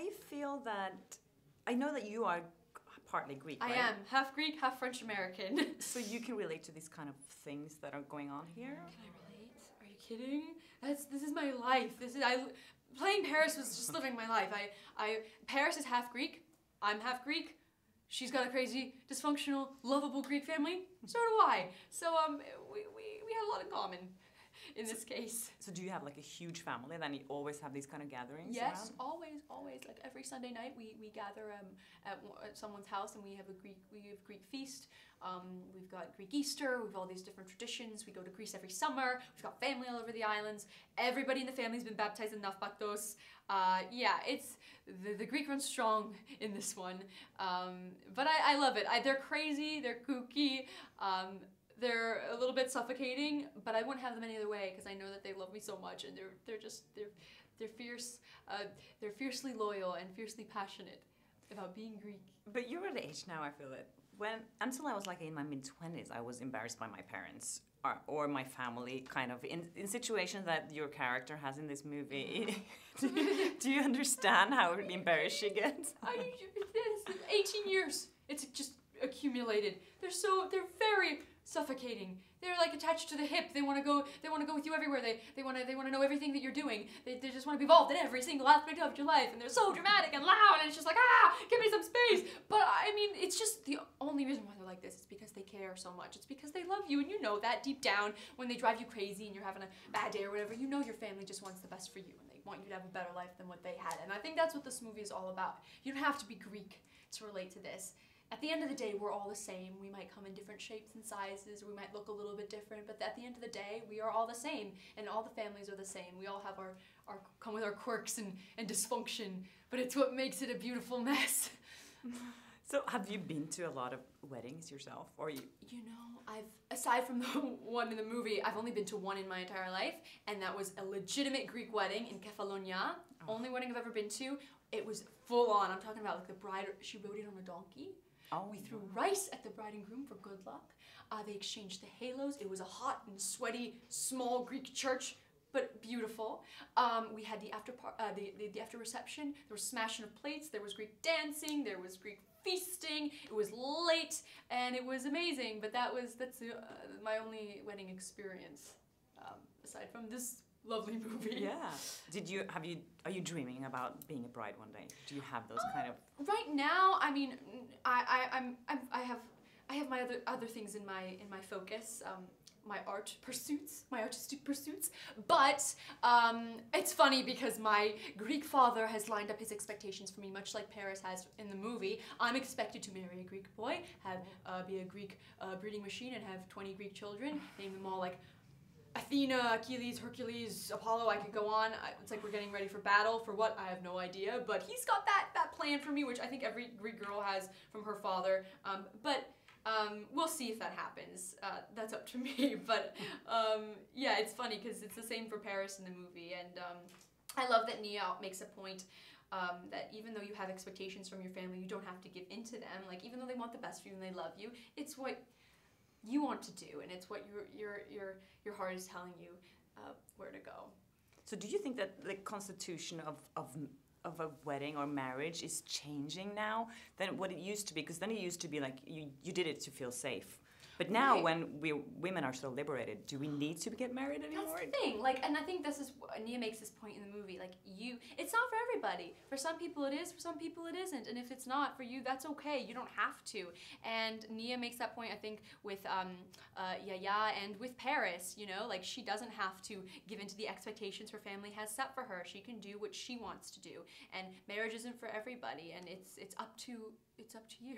I feel that I know that you are partly Greek, right? I am half Greek, half French American. So you can relate to these kind of things that are going on here? Can I relate? Are you kidding? This is my life. Playing Paris was just living my life. Paris is half Greek. I'm half Greek. She's got a crazy, dysfunctional, lovable Greek family. So do I. So we had a lot in common in this case. So do you have like a huge family? Then you always have these kind of gatherings? Yes, around? always. Like every Sunday night, we gather at someone's house and we have Greek feast. We've got Greek Easter. We have all these different traditions. We go to Greece every summer. We've got family all over the islands. Everybody in the family's been baptized in Nafpaktos. Yeah, it's the Greek runs strong in this one. But I love it. They're crazy. They're kooky. They're a little bit suffocating, but I wouldn't have them any other way because I know that they love me so much, and they're fierce. They're fiercely loyal and fiercely passionate about being Greek. But you're at the age now, I feel it. Until I was like in my mid-20s, I was embarrassed by my parents or my family, kind of in situations that your character has in this movie. Do you understand how embarrassed she gets? 18 years. It's just accumulated. They're very suffocating. They're like attached to the hip. They want to go with you everywhere. They want to know everything that you're doing. They just want to be involved in every single aspect of your life, and they're so dramatic and loud, and it's just like, give me some space. But I mean, it's just the only reason why they're like this is because they care so much. It's because they love you, and you know that deep down when they drive you crazy and you're having a bad day or whatever, you know your family just wants the best for you, and they want you to have a better life than what they had. And I think that's what this movie is all about. You don't have to be Greek to relate to this. At the end of the day, we're all the same. We might come in different shapes and sizes, or we might look a little bit different, but at the end of the day, we are all the same, and all the families are the same. We all have come with our quirks and dysfunction, but it's what makes it a beautiful mess. So have you been to a lot of weddings yourself, or you? You know, aside from the one in the movie, I've only been to one in my entire life, and that was a legitimate Greek wedding in Kefalonia. Oh. Only wedding I've ever been to. It was full on. I'm talking about like the bride, she rode in on a donkey. Oh, we threw rice at the bride and groom for good luck. They exchanged the halos. It was a hot and sweaty, small Greek church, but beautiful. We had the after reception. There was smashing of plates. There was Greek dancing. There was Greek feasting. It was late, and it was amazing. But that's my only wedding experience, aside from this lovely movie. Yeah. Are you dreaming about being a bride one day? Do you have those kind of? Right now, I mean, I have my other things in my focus. My artistic pursuits. But it's funny because my Greek father has lined up his expectations for me, much like Paris has in the movie. I'm expected to marry a Greek boy, be a Greek breeding machine, and have 20 Greek children. Name them all like Athena, Achilles, Hercules, Apollo. I could go on. It's like we're getting ready for battle. For what? I have no idea. But he's got that plan for me, which I think every Greek girl has from her father. We'll see if that happens. That's up to me. But yeah, it's funny because it's the same for Paris in the movie. And I love that Nia makes a point that even though you have expectations from your family, you don't have to give in to them. Like, even though they want the best for you and they love you, it's what you want to do, and it's what your heart is telling you where to go. So do you think that the constitution of a wedding or marriage is changing now than what it used to be? Because then it used to be like you did it to feel safe. But now, right, when women are so liberated, do we need to get married anymore? That's the thing. Like, and I think this is Nia makes this point in the movie. Like, it's not for everybody. For some people it is. For some people it isn't. And if it's not for you, that's okay. You don't have to. And Nia makes that point, I think, with Yaya and with Paris. You know, like, she doesn't have to give into the expectations her family has set for her. She can do what she wants to do. And marriage isn't for everybody. And it's up to you.